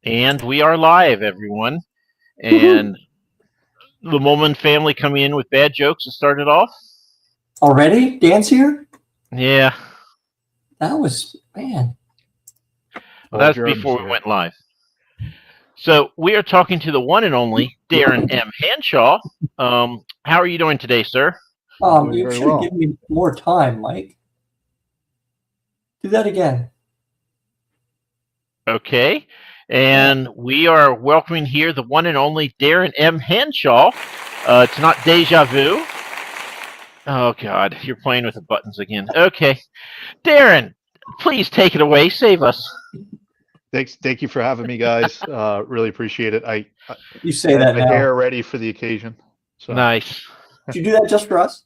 And we are live, everyone. And the Mulman family coming in with bad jokes to start it off. Already? Dan's here? Yeah, That was, man. well, that was before we went live. So we are talking to the one and only Darran M. Handshaw. How are you doing today, sir? You should have given me more time, Mike. Do that again. Okay. And we are welcoming here the one and only Darran M. Handshaw. It's not deja vu. Oh, God, you're playing with the buttons again. Okay. Darran, please take it away. Save us. Thank you for having me, guys. Really appreciate it. You say that my now. hair ready for the occasion. So. Nice. Did you do that just for us?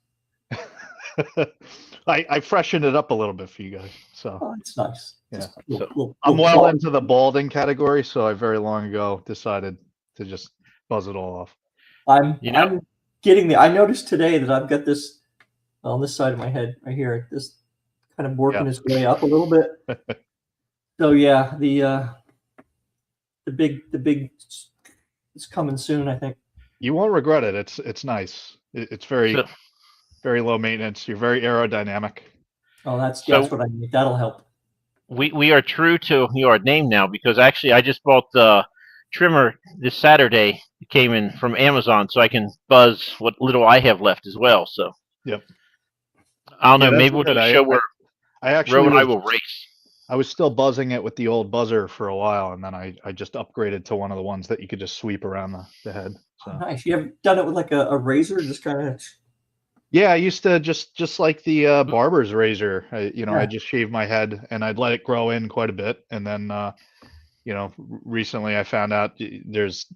I freshened it up a little bit for you guys. So it's nice. Yeah. I'm well into the balding category, so I very long ago decided to just buzz it all off. I'm getting the. I noticed today that I've got this on this side of my head right here. This kind of working its way up a little bit. So yeah, the big it's coming soon, I think. You won't regret it. It's nice. It's very low maintenance. You're very aerodynamic. Oh, that's what I need. That'll help. We are true to your name now, because actually I just bought the trimmer this Saturday. It came in from Amazon, so I can buzz what little I have left as well. So yep. I don't know. Maybe we'll do a show where Ro and I will race. I was still buzzing it with the old buzzer for a while, and then I just upgraded to one of the ones that you could just sweep around the head. So. Oh, nice. You have done it with like a razor, just kind of. Yeah, I used to just like the barber's razor. I just shaved my head and I'd let it grow in quite a bit, and then recently I found out there's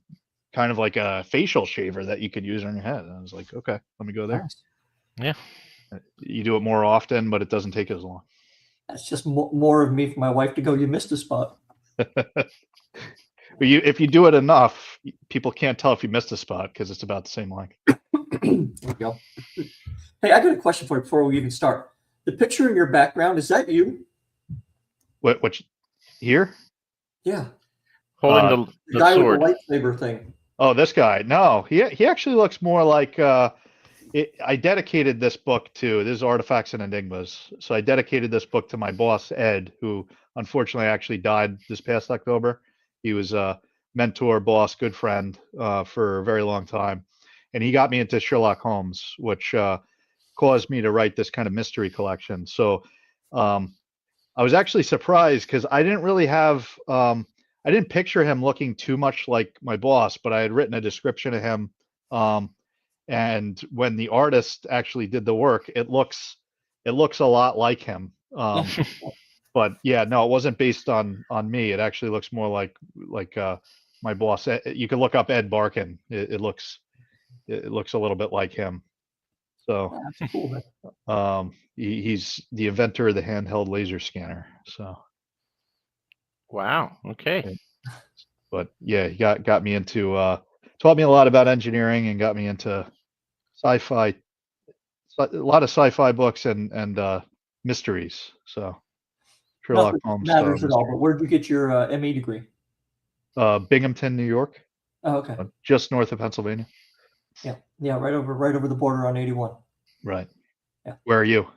kind of like a facial shaver that you could use on your head, and I was like, okay, let me go there. Yeah, you do it more often, but it doesn't take as long. That's just more of me for my wife to go, you missed a spot. But if you do it enough, people can't tell if you missed a spot because it's about the same length. There we go. Hey, I got a question for you before we even start. The picture in your background, is that you? What here? Yeah. Holding the guy sword. with the lightsaber thing. Oh, this guy. No, he actually looks more like I dedicated this book to, this is Artifacts and Enigmas. So I dedicated this book to my boss, Ed, who unfortunately actually died this past October. He was a mentor, boss, good friend for a very long time. And he got me into Sherlock Holmes, which caused me to write this kind of mystery collection. So I was actually surprised because I didn't really have, I didn't picture him looking too much like my boss, but I had written a description of him. And when the artist actually did the work, it looks a lot like him. But yeah, no, it wasn't based on me. It actually looks more like my boss. You can look up Ed Barkin. It looks a little bit like him. So that's cool. He's the inventor of the handheld laser scanner. So wow, okay. But yeah, he got me into taught me a lot about engineering and got me into sci-fi, a lot of sci-fi books and mysteries. So Sherlock Holmes matters at all. But where did you get your ME degree? Binghamton, New York. Oh, okay. Just north of Pennsylvania. Yeah, right over the border on 81. Right. Yeah. Where are you?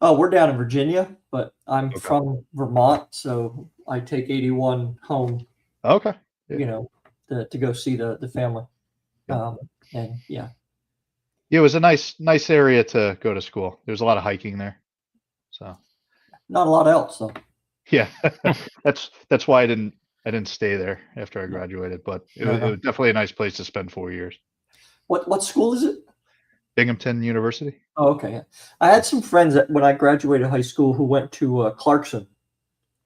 Oh, we're down in Virginia, but I'm from Vermont, so I take 81 home. Okay. Yeah. To go see the family. And yeah. It was a nice area to go to school. There's a lot of hiking there. So not a lot else, though. Yeah. that's why I didn't stay there after I graduated, but it was definitely a nice place to spend 4 years. What school is it? Binghamton University. Oh, okay. I had some friends when I graduated high school who went to Clarkson.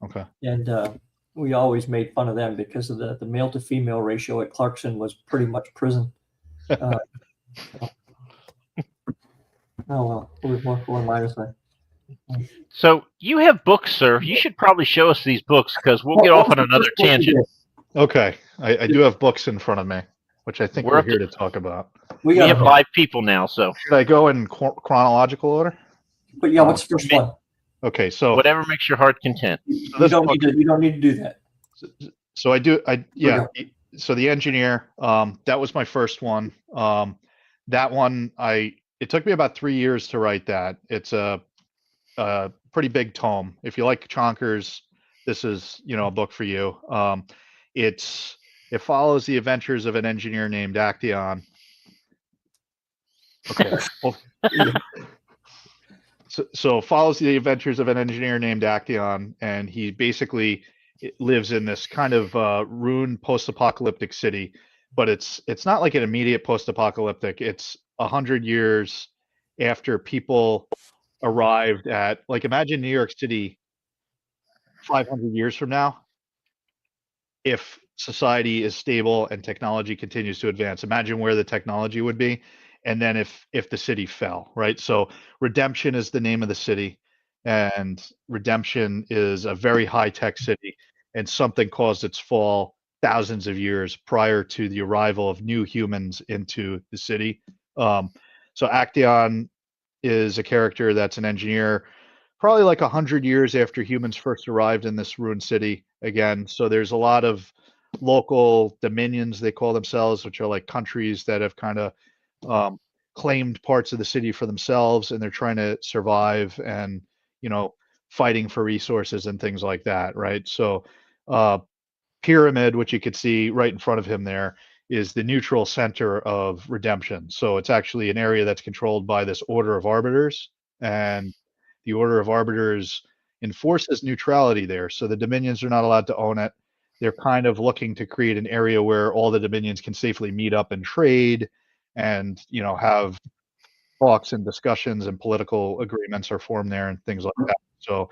Okay. And we always made fun of them because of the male to female ratio at Clarkson was pretty much prison. Oh well, what am I to say? So you have books, sir. You should probably show us these books because we'll get off on another tangent. Okay, I do have books in front of me, which I think we're here to talk about. We have 5 people now, so should I go in chronological order? But yeah, what's the first one? Okay, so whatever makes your heart content. You don't need to do that. So Yeah. So the engineer, that was my first one. That one, it took me about 3 years to write that. It's a pretty big tome. If you like chonkers, this is, a book for you. It follows the adventures of an engineer named Actaeon. Okay. Well, so follows the adventures of an engineer named Actaeon, and he basically lives in this kind of ruined post-apocalyptic city, but it's not like an immediate post-apocalyptic. It's 100 years after people arrived at, like, imagine New York City 500 years from now, if society is stable and technology continues to advance. Imagine where the technology would be, and then if the city fell, right? So Redemption is the name of the city, and Redemption is a very high-tech city, and something caused its fall thousands of years prior to the arrival of new humans into the city. So Actaeon is a character that's an engineer probably like 100 years after humans first arrived in this ruined city again. So there's a lot of local dominions, they call themselves, which are like countries that have kind of claimed parts of the city for themselves, and they're trying to survive and, fighting for resources and things like that, right? So Pyramid, which you could see right in front of him there, is the neutral center of Redemption. So it's actually an area that's controlled by this Order of Arbiters, and the Order of Arbiters enforces neutrality there. So the Dominions are not allowed to own it. They're kind of looking to create an area where all the Dominions can safely meet up and trade, and have talks and discussions, and political agreements are formed there and things like that. So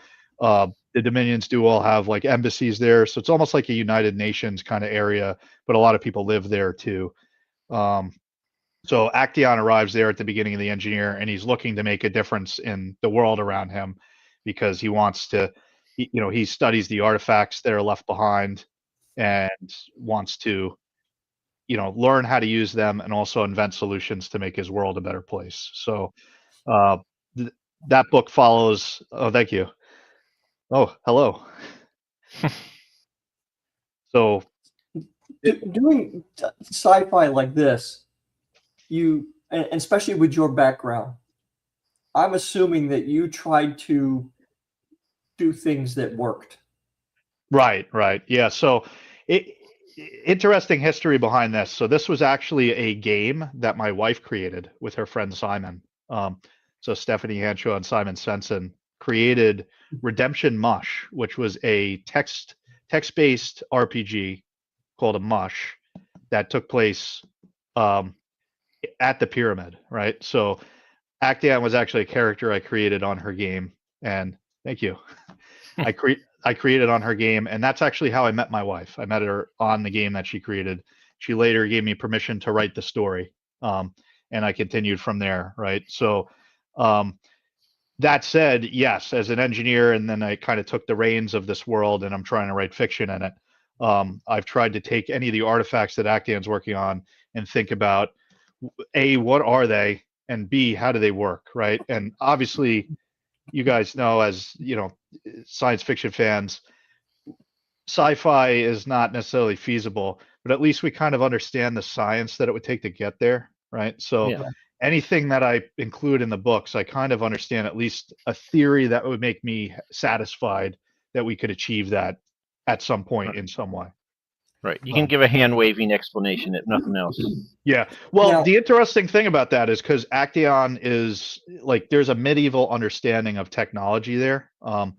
the Dominions do all have like embassies there, so it's almost like a United Nations kind of area, but a lot of people live there too. So Actaeon arrives there at the beginning of the engineer, and he's looking to make a difference in the world around him, because he wants to, he studies the artifacts that are left behind, and wants to, learn how to use them, and also invent solutions to make his world a better place. So that book follows. Oh, thank you. Oh, hello. So Doing sci-fi like this, and especially with your background, I'm assuming that you tried to do things that worked. Right. Yeah. So interesting history behind this. So this was actually a game that my wife created with her friend Simon. So Stephanie Handshaw and Simon Svensson created Redemption Mush, which was a text-based RPG called a mush that took place at the pyramid, right? So Actaeon was actually a character I created on her game, and thank you. I created on her game, and that's actually how I met my wife. I met her on the game that she created. She later gave me permission to write the story, and I continued from there, right? So that said, yes, as an engineer, and then I kind of took the reins of this world, and I'm trying to write fiction in it. I've tried to take any of the artifacts that Actaeon's working on and think about, A, what are they, and B, how do they work, right? And obviously, you guys know, as science fiction fans, sci-fi is not necessarily feasible, but at least we kind of understand the science that it would take to get there, right? So anything that I include in the books, I kind of understand at least a theory that would make me satisfied that we could achieve that at some point in some way. Right. You can give a hand-waving explanation, if nothing else. Yeah. Well, the interesting thing about that is because Actaeon is like, there's a medieval understanding of technology there. Nice.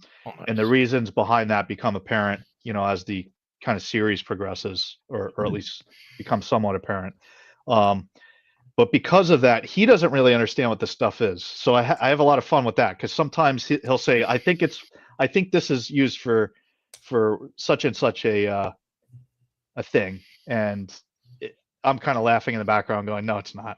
And the reasons behind that become apparent, as the kind of series progresses, or at least become somewhat apparent. But because of that, he doesn't really understand what this stuff is. So I have a lot of fun with that, because sometimes he'll say, I think this is used for such and such a thing, and I'm kind of laughing in the background going, no, it's not.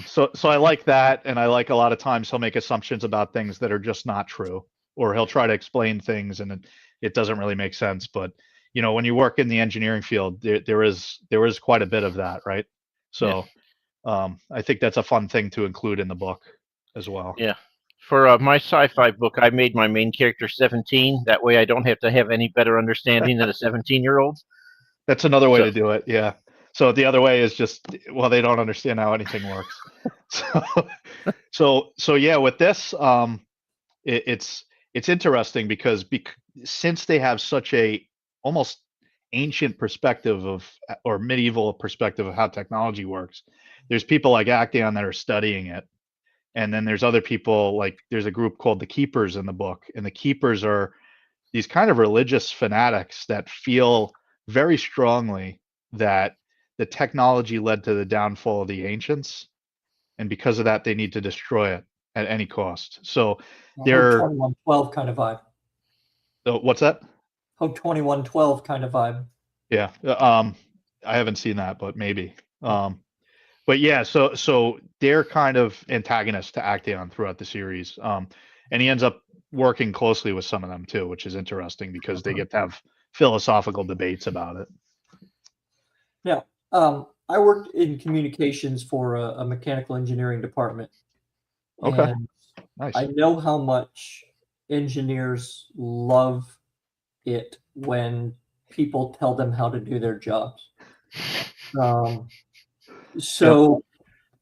So I like that, and I like a lot of times he'll make assumptions about things that are just not true, or he'll try to explain things and it doesn't really make sense. But when you work in the engineering field, there is quite a bit of that, right? So I think that's a fun thing to include in the book as well. Yeah. for my sci-fi book, I made my main character 17. That way I don't have to have any better understanding than a 17-year-old. That's another way So- to do it. Yeah. So the other way is just, well, they don't understand how anything works. So yeah, with this, it's interesting because since they have such a almost ancient perspective or medieval perspective of how technology works, there's people like Actaeon that are studying it. And then there's other people, like there's a group called the Keepers in the book, and the Keepers are these kind of religious fanatics that feel very strongly that the technology led to the downfall of the ancients, and because of that, they need to destroy it at any cost. So they're 2112 kind of vibe. what's that? Oh, 2112 kind of vibe. Yeah, I haven't seen that, but maybe. But yeah, so they're kind of antagonists to Actaeon throughout the series, and he ends up working closely with some of them too, which is interesting because they get to have philosophical debates about it. Now, I worked in communications for a mechanical engineering department. Okay. And Nice. I know how much engineers love it when people tell them how to do their jobs. So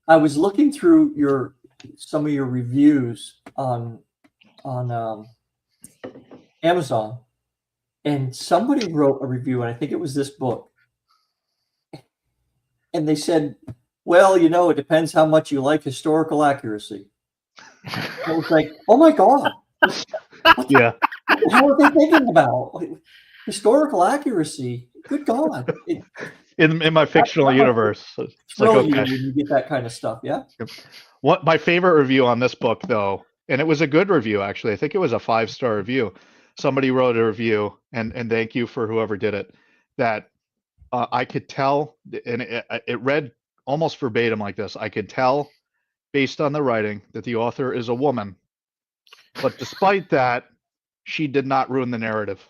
I was looking through some of your reviews on Amazon, and somebody wrote a review, and I think it was this book. And they said, well, it depends how much you like historical accuracy. I was like, oh my God. Yeah. What the hell are they thinking about? Historical accuracy. Good God. In my fictional universe. It's like, Thrill you okay. when you get that kind of stuff, yeah? What my favorite review on this book, though, and it was a good review, actually. I think it was a 5-star review. Somebody wrote a review, and thank you for whoever did it, that I could tell, and it read almost verbatim like this. I could tell, based on the writing, that the author is a woman. But despite that, she did not ruin the narrative.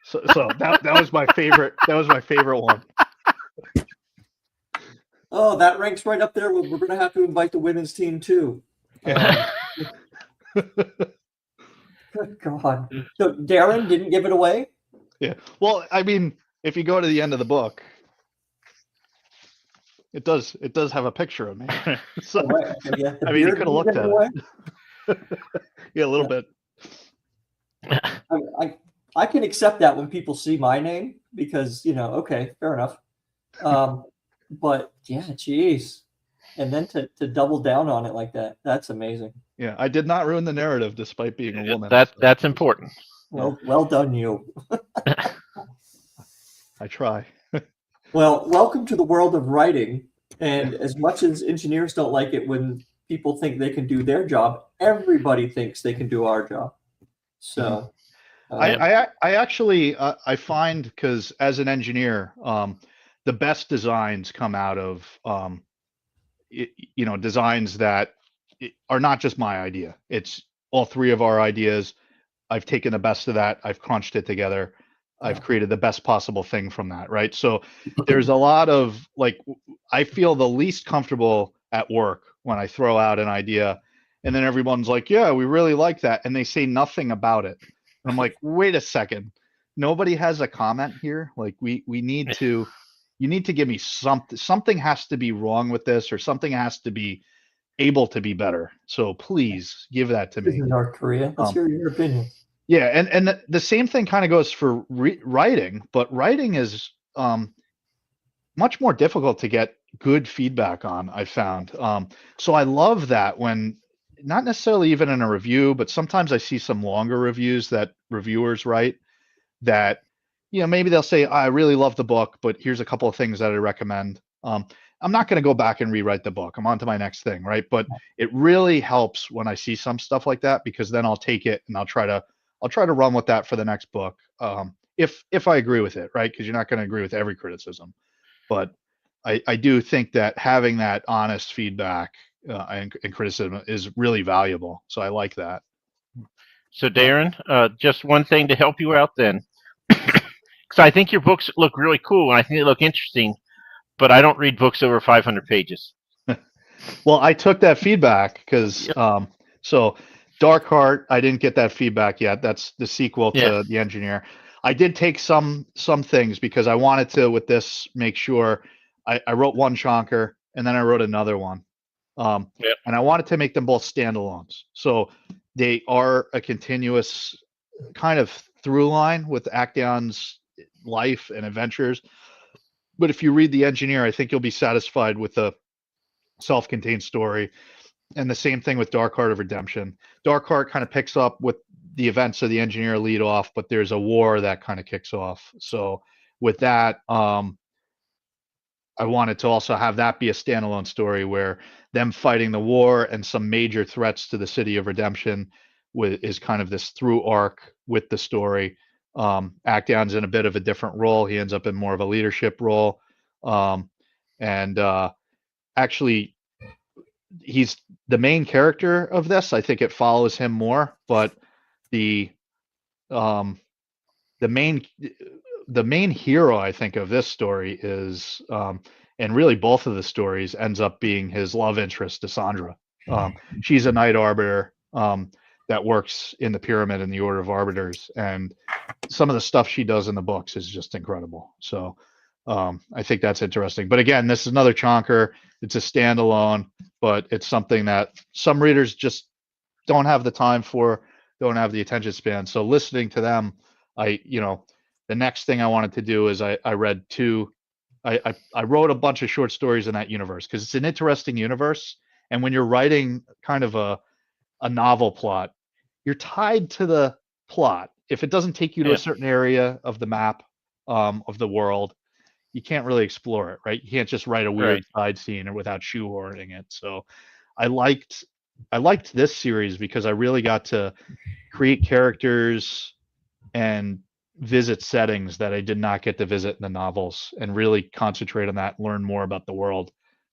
So that was my favorite. That was my favorite one. Oh, that ranks right up there. We're going to have to invite the women's team too. Yeah. Good God. So Darran didn't give it away? Yeah. Well, I mean, if you go to the end of the book, it does have a picture of me. So, Oh, right. Okay, yeah. I mean, you could have looked at away? it. Yeah, a little bit. I can accept that when people see my name because, okay, fair enough. But yeah, geez. And then to double down on it like that, that's amazing. Yeah, I did not ruin the narrative despite being a woman. That's important. Well done, you. I try. Well, welcome to the world of writing. And as much as engineers don't like it when people think they can do their job, everybody thinks they can do our job. So I actually I find, because as an engineer, the best designs come out of designs that are not just my idea. It's all three of our ideas. I've taken the best of that. I've crunched it together. I've created the best possible thing from that, right? So there's a lot of, like, I feel the least comfortable at work when I throw out an idea and then everyone's like, yeah, we really like that. And they say nothing about it. And I'm like, wait a second. Nobody has a comment here. Like, we need to, you need to give me something. Something has to be wrong with this, or something has to be able to be better. So please give that to me. North Korea. Let's hear your opinion. Yeah, and the same thing kind of goes for writing, but writing is much more difficult to get good feedback on, I found. So I love that when, not necessarily even in a review, but sometimes I see some longer reviews that reviewers write that, maybe they'll say, I really love the book, but here's a couple of things that I recommend. I'm not going to go back and rewrite the book. I'm on to my next thing, right? But it really helps when I see some stuff like that, because then I'll take it and I'll try to run with that for the next book. If I agree with it, right? Because you're not going to agree with every criticism. But I do think that having that honest feedback and criticism is really valuable. So I like that. So Darran, just one thing to help you out then. Because I think your books look really cool and I think they look interesting, but I don't read books over 500 pages. Well, I took that feedback because so Darkheart, I didn't get that feedback yet. That's the sequel to The Engineer. I did take some things because I wanted to with this make sure I wrote one chonker and then I wrote another one. And I wanted to make them both standalones. So they are a continuous kind of through line with Actaeon's life and adventures. But if you read The Engineer, I think you'll be satisfied with the self-contained story. And the same thing with Dark Heart of Redemption. Dark Heart kind of picks up with the events of The Engineer lead off, but there's a war that kind of kicks off. So with that, I wanted to also have that be a standalone story where them fighting the war and some major threats to the city of Redemption is kind of this through arc with the story. Actaeon's in a bit of a different role. He ends up in more of a leadership role. Actually, he's the main character of this. I think it follows him more, but the main hero, I think, of this story is, and really both of the stories ends up being his love interest, Cassandra. She's a Knight Arbiter that works in the Pyramid in the Order of Arbiters, and some of the stuff she does in the books is just incredible. So I think that's interesting. But again, this is another chonker. It's a standalone, but it's something that some readers just don't have the time for, don't have the attention span. So listening to them, the next thing I wanted to do is I read I wrote a bunch of short stories in that universe because it's an interesting universe. And when you're writing kind of a novel plot, you're tied to the plot. If it doesn't take you to a certain area of the map of the world, you can't really explore it, right? You can't just write a weird side scene or without shoehorning it. So I liked this series because I really got to create characters and visit settings that I did not get to visit in the novels and really concentrate on that, learn more about the world.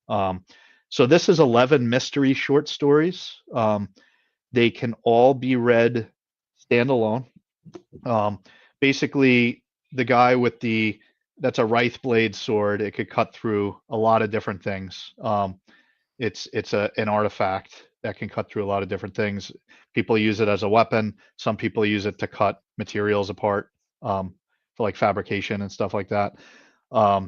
So this is 11 mystery short stories. They can all be read standalone. Basically, the guy with that's a Wraith blade sword. It could cut through a lot of different things. It's an artifact that can cut through a lot of different things. People use it as a weapon. Some people use it to cut materials apart for like fabrication and stuff like that.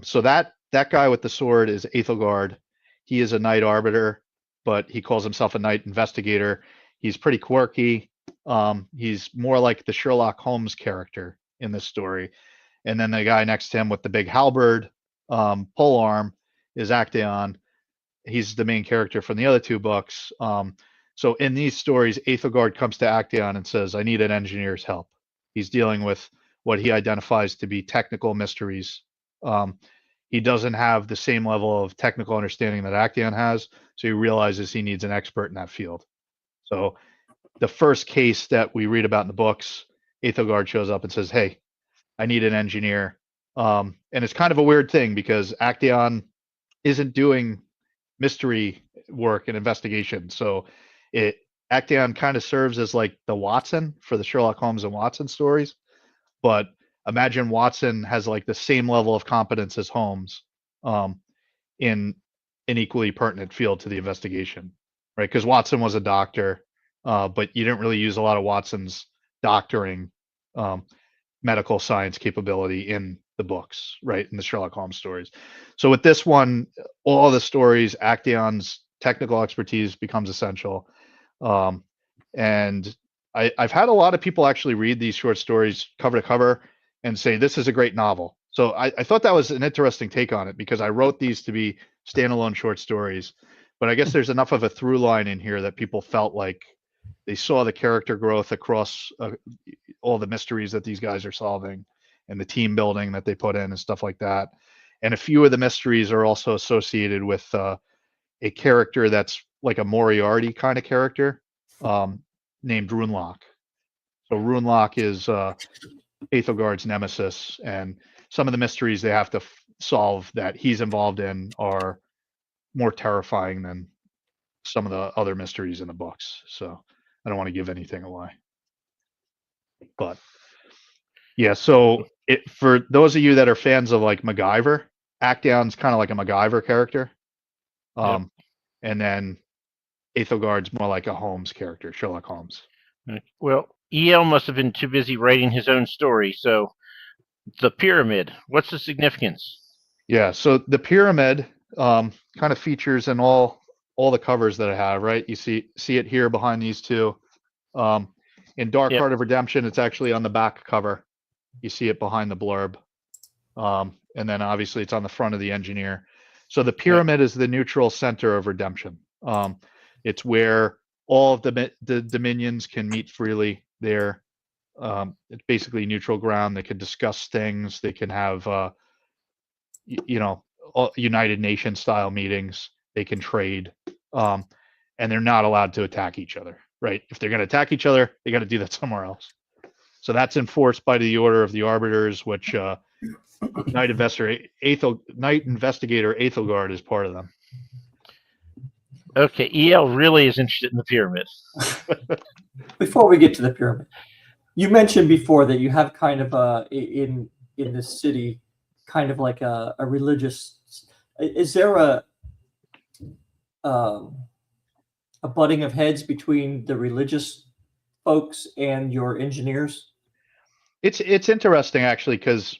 So that guy with the sword is Aethelgard. He is a Knight Arbiter, but he calls himself a Knight Investigator. He's pretty quirky. He's more like the Sherlock Holmes character in this story. And then the guy next to him with the big halberd pole arm is Actaeon. He's the main character from the other two books. So in these stories, Aethelgard comes to Actaeon and says, I need an engineer's help. He's dealing with what he identifies to be technical mysteries. He doesn't have the same level of technical understanding that Actaeon has, so he realizes he needs an expert in that field. So the first case that we read about in the books, Aethelgard shows up and says, hey, I need an engineer. And it's kind of a weird thing because Actaeon isn't doing mystery work and investigation. So Actaeon kind of serves as like the Watson for the Sherlock Holmes and Watson stories. But imagine Watson has like the same level of competence as Holmes in an equally pertinent field to the investigation, right? Because Watson was a doctor, but you didn't really use a lot of Watson's doctoring medical science capability in the books, right? In the Sherlock Holmes stories. So with this one, all the stories, Actaeon's technical expertise becomes essential. And I've had a lot of people actually read these short stories cover to cover and say, this is a great novel. So I thought that was an interesting take on it because I wrote these to be standalone short stories, but I guess there's enough of a through line in here that people felt like they saw the character growth across all the mysteries that these guys are solving and the team building that they put in and stuff like that. And a few of the mysteries are also associated with a character that's like a Moriarty kind of character named Runelock. So Runelock is Aethelgard's nemesis, and some of the mysteries they have to solve that he's involved in are more terrifying than some of the other mysteries in the books. So I don't want to give anything away. But yeah, so for those of you that are fans of like MacGyver, Actaeon's kind of like a MacGyver character. and then Ethelgard's more like a Holmes character, Sherlock Holmes. Well, EL must have been too busy writing his own story. So, the pyramid. What's the significance? Yeah, so the pyramid kind of features in all the covers that I have, right? You see it here behind these two. In Dark Yep. Heart of Redemption, it's actually on the back cover. You see it behind the blurb. And then obviously it's on the front of the engineer. So the pyramid is the neutral center of redemption. It's where all of the dominions can meet freely there. It's basically neutral ground. They can discuss things. They can have, United Nations style meetings. They can trade. And they're not allowed to attack each other, right? If they're going to attack each other, they got to do that somewhere else. So that's enforced by the Order of the Arbiters, which Knight Investigator Ethelgard is part of them. Okay, EL really is interested in the pyramid. Before we get to the pyramid, you mentioned before that you have kind of in this city, kind of like a religious. Is there a butting of heads between the religious folks and your engineers? It's interesting actually, because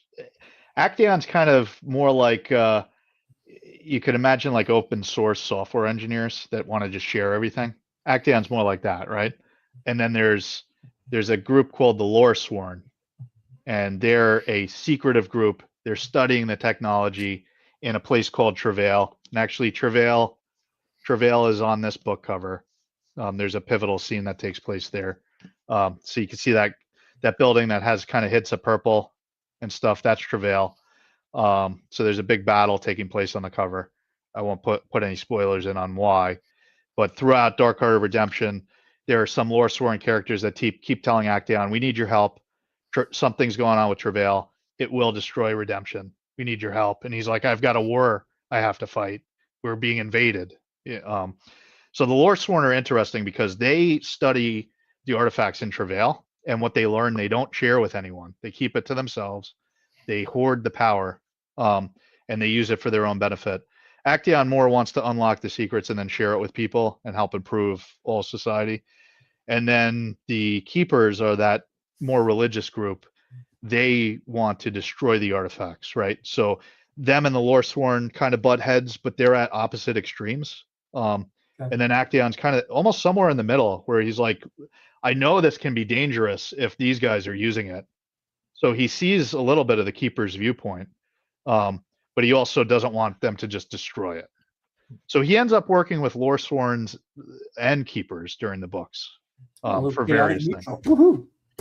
Acteon's kind of more like you could imagine like open source software engineers that want to just share everything. Acteon's more like that, right? And then there's a group called the Lore Sworn, and they're a secretive group. They're studying the technology in a place called Travail. And actually, Travail is on this book cover. There's a pivotal scene that takes place there. So you can see that building that has kind of hits of purple and stuff. That's Travail. So there's a big battle taking place on the cover. I won't put any spoilers in on why, but throughout Dark Heart of Redemption, there are some Lore-Sworn characters that keep telling Acteon, "We need your help. Something's going on with Travail. It will destroy Redemption. We need your help." And he's like, "I've got a war I have to fight. We're being invaded." So the Lore-Sworn are interesting because they study the artifacts in Travail, and what they learn they don't share with anyone. They keep it to themselves. They hoard the power, and they use it for their own benefit. Acteon more wants to unlock the secrets and then share it with people and help improve all society. And then the Keepers are that more religious group. They want to destroy the artifacts, right? So them and the Lore-Sworn kind of butt heads, but they're at opposite extremes. And then Acteon's kind of almost somewhere in the middle, where he's like, I know this can be dangerous if these guys are using it. So he sees a little bit of the Keeper's viewpoint, but he also doesn't want them to just destroy it. So he ends up working with Lore-Sworns and Keepers during the books for various things.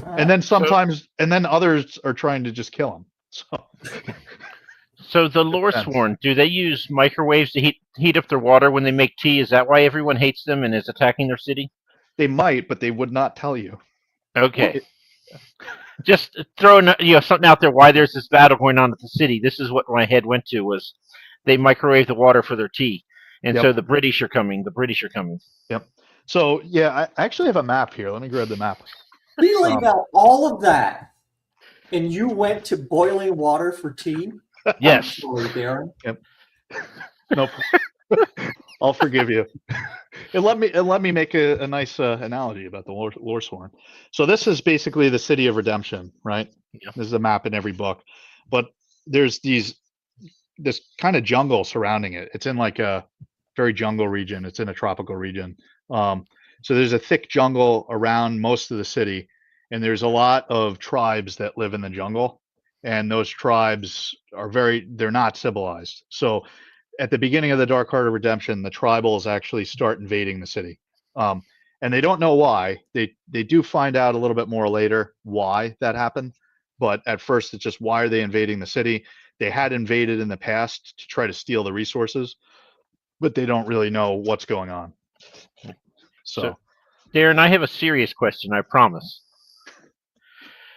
And then and then others are trying to just kill him. So the Lore-Sworn, do they use microwaves to heat up their water when they make tea? Is that why everyone hates them and is attacking their city? They might, but they would not tell you. Okay. Just throwing something out there why there's this battle going on at the city. This is what my head went to, was they microwave the water for their tea. And so the British are coming. Yep. So, yeah, I actually have a map here. Let me grab the map. We leave out all of that, and you went to boiling water for tea? Yes. I'm sorry, Darran. Yep. Nope. I'll forgive you. And let me make a nice analogy about the Lore-Sworn. So this is basically the city of redemption, right? Yeah. This is a map in every book, but there's this kind of jungle surrounding it. It's in like a very jungle region. It's in a tropical region. So there's a thick jungle around most of the city, and there's a lot of tribes that live in the jungle, and those tribes they're not civilized. So at the beginning of the Dark Heart of Redemption, the tribals actually start invading the city. And they don't know why. They do find out a little bit more later why that happened. But at first, it's just, why are they invading the city? They had invaded in the past to try to steal the resources, but they don't really know what's going on. So Darran, I have a serious question, I promise.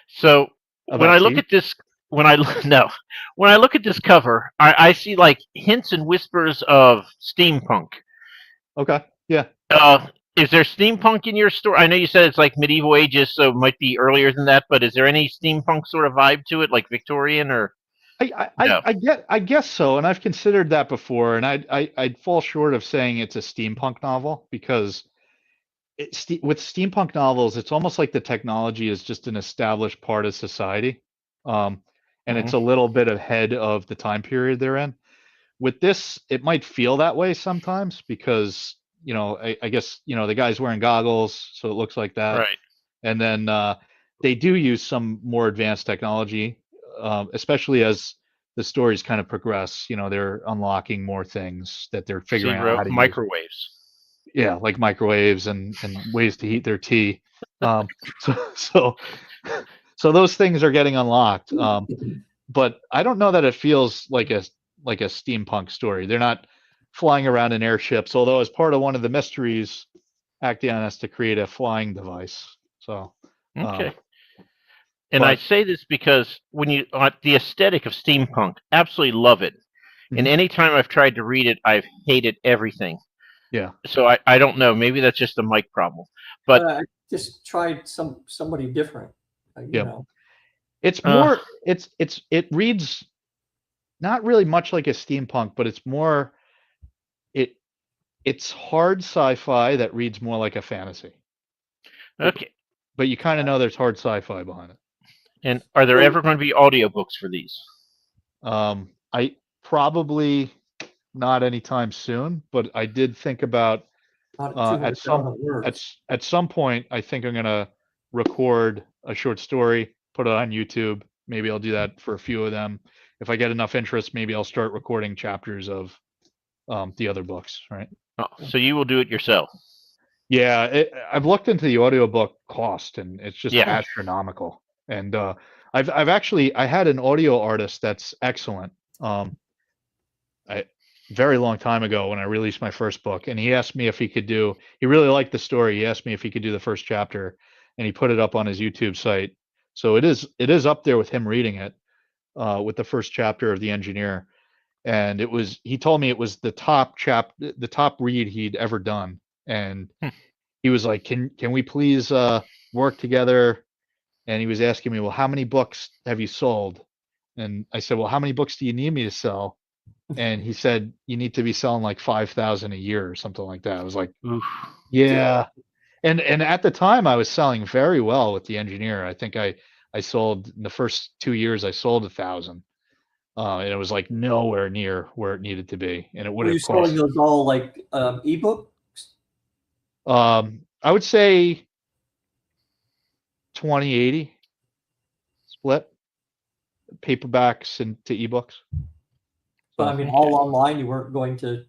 So when I look at this, when I look at this cover, I see like hints and whispers of steampunk. Okay. Yeah. Is there steampunk in your story? I know you said it's like medieval ages, so it might be earlier than that, but is there any steampunk sort of vibe to it, like Victorian or? No. I guess so, and I've considered that before, and I'd fall short of saying it's a steampunk novel because with steampunk novels, it's almost like the technology is just an established part of society, and it's a little bit ahead of the time period they're in. With this, it might feel that way sometimes because I guess the guy's wearing goggles, so it looks like that, Right. and then they do use some more advanced technology, especially as the stories kind of progress. They're unlocking more things that they're figuring out how to use. Microwaves. Yeah, like microwaves and ways to heat their tea. So those things are getting unlocked. But I don't know that it feels like a steampunk story. They're not flying around in airships, although as part of one of the mysteries, Actaeon has to create a flying device. So Okay. And I say this because when the aesthetic of steampunk, absolutely love it. Mhm. And anytime I've tried to read it, I've hated everything. Yeah. So I don't know. Maybe that's just a Mike problem. But I just tried somebody different. You know. It's more. It reads not really much like a steampunk, but it's more. It's hard sci-fi that reads more like a fantasy. Okay. But you kind of know there's hard sci-fi behind it. And are there ever going to be audiobooks for these? I probably not anytime soon, but I did think about at some point I think I'm gonna record a short story, put it on YouTube. Maybe I'll do that for a few of them. If I get enough interest, maybe I'll start recording chapters of the other books, right? Oh, so you will do it yourself? Yeah, I've looked into the audiobook cost, and it's just Yeah. astronomical. And I've actually I had an audio artist that's excellent. Very long time ago when I released my first book, and he asked me if he could do. He really liked the story. He asked me if he could do the first chapter, and he put it up on his YouTube site. So it is up there with him reading it, with the first chapter of The Engineer, and he told me it was the top read he'd ever done, and he was like, can we please work together? And he was asking me, well, how many books have you sold? And I said, well, how many books do you need me to sell? And he said, you need to be selling like 5,000 a year or something like that. I was like, oof. Yeah. And at the time I was selling very well with The Engineer. I think I sold in the first 2 years, I sold 1,000. And it was like nowhere near where it needed to be. And it would Were you have selling cost. those all like ebook? I would say 20-80 split, paperbacks into ebooks. But I mean, all online. You weren't going to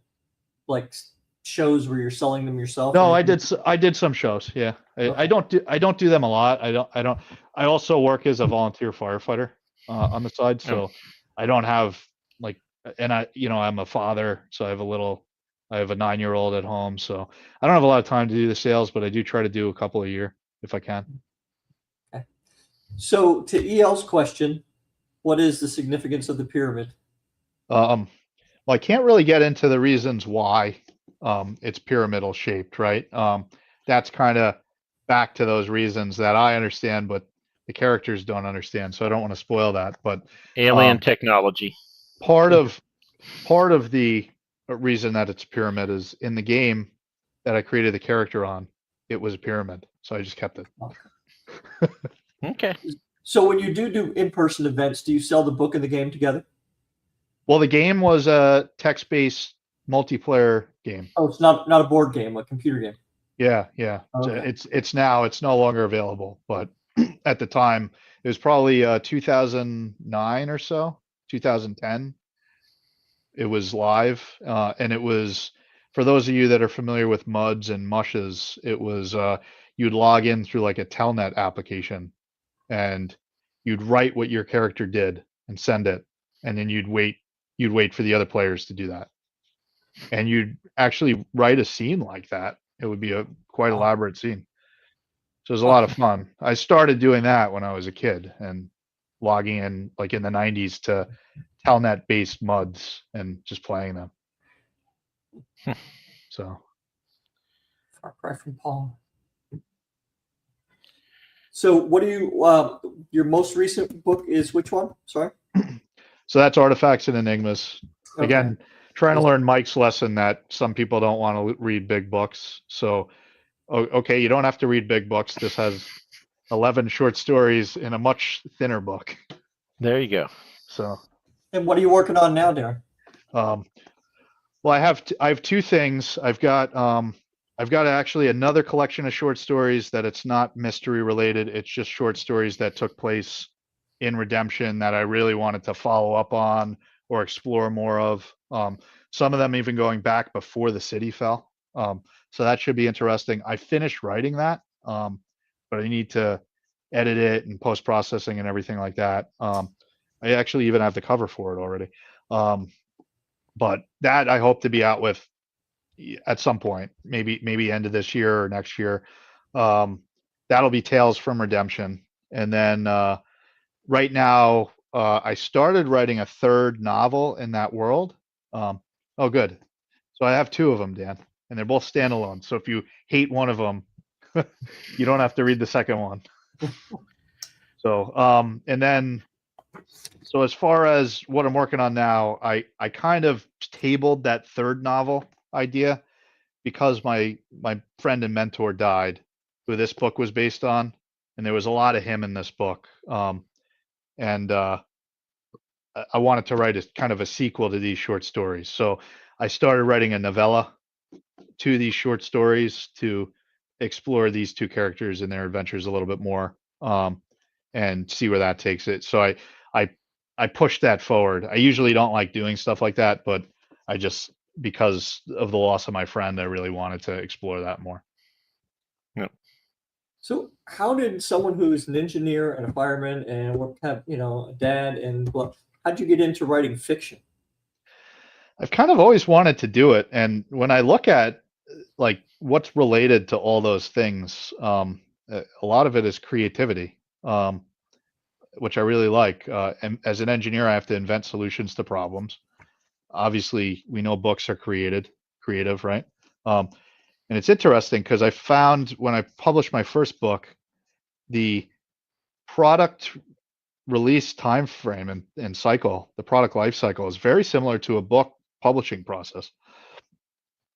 like shows where you're selling them yourself. No, I did some shows. Yeah, I don't do them a lot. I also work as a volunteer firefighter on the side, so I don't have and I'm a father, so I have a 9-year-old at home, so I don't have a lot of time to do the sales, but I do try to do a couple a year if I can. Okay. So to EL's question, what is the significance of the pyramid? Well, I can't really get into the reasons why it's pyramidal shaped, right? That's kind of back to those reasons that I understand, but the characters don't understand. So I don't want to spoil that. But alien technology. Part of the reason that it's a pyramid is in the game that I created the character on, it was a pyramid, so I just kept it. Okay. So when you do in-person events, do you sell the book and the game together? Well, the game was a text-based multiplayer game. Oh, it's not a board game, a computer game. Yeah. Okay. It's no longer available, but at the time it was probably 2009 or so, 2010. It was live, and it was, for those of you that are familiar with MUDs and mushes, it was you'd log in through like a telnet application, and you'd write what your character did and send it, and then you'd wait for the other players to do that, and you'd actually write a scene like that. It would be a quite elaborate scene. So it was a lot of fun. I started doing that when I was a kid and logging in like in the 90s to telnet based MUDs and just playing them. So Far cry from Paul. So what do you your most recent book is which one? Sorry? So that's Artifacts and Enigmas. Okay. Again, trying to learn Mike's lesson that some people don't want to read big books. So, okay, you don't have to read big books. This has 11 short stories in a much thinner book. There you go. So, And what are you working on now, Darren? well, I have two things. I've got actually another collection of short stories that it's not mystery related. It's just short stories that took place in Redemption that I really wanted to follow up on or explore more of. Some of them even going back before the city fell. So that should be interesting. I finished writing that, but I need to edit it and post processing and everything like that. I actually even have the cover for it already. But that I hope to be out with at some point, maybe end of this year or next year. That'll be Tales from Redemption. And then right now, I started writing a third novel in that world. Oh, good. So I have two of them, Dan, and they're both standalone. So if you hate one of them, you don't have to read the second one. So, and then, so as far as what I'm working on now, I kind of tabled that third novel idea because my friend and mentor died, who this book was based on, and there was a lot of him in this book. And I wanted to write a kind of a sequel to these short stories. So I started writing a novella to these short stories to explore these two characters and their adventures a little bit more, and see where that takes it. So I pushed that forward. I usually don't like doing stuff like that, but I just, because of the loss of my friend, I really wanted to explore that more. Yep. So how did someone who's an engineer and a fireman and have, a dad and how'd you get into writing fiction? I've kind of always wanted to do it. And when I look at like what's related to all those things, a lot of it is creativity, which I really like. And as an engineer, I have to invent solutions to problems. Obviously, we know books are creative, right? And it's interesting because I found when I published my first book, the product release time frame and cycle, the product life cycle, is very similar to a book publishing process.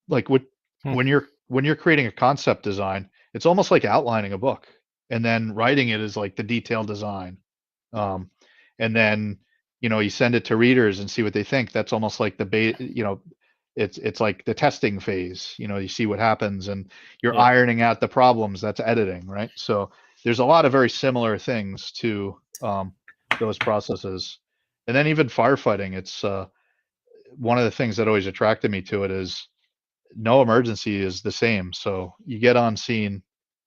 Like when you're creating a concept design, it's almost like outlining a book, and then writing it is like the detailed design. And then you send it to readers and see what they think. That's almost like it's like the testing phase. You see what happens, and you're ironing out the problems. That's editing, right? So there's a lot of very similar things to those processes. And then even firefighting, it's one of the things that always attracted me to it is no emergency is the same. So you get on scene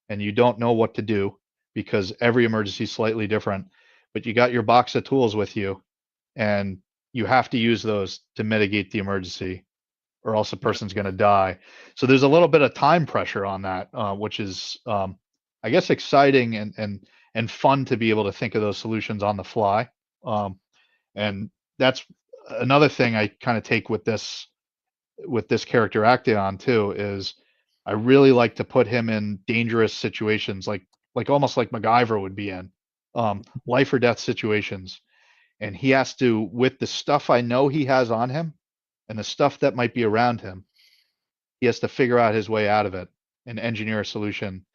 and you don't know what to do because every emergency is slightly different, but you got your box of tools with you and you have to use those to mitigate the emergency or else a person's going to die. So there's a little bit of time pressure on that, which is, I guess, exciting and fun to be able to think of those solutions on the fly. And that's another thing I kind of take with this character Actaeon too, is I really like to put him in dangerous situations, like almost like MacGyver would be in, life or death situations. And he has to, with the stuff I know he has on him and the stuff that might be around him, he has to figure out his way out of it and engineer a solution.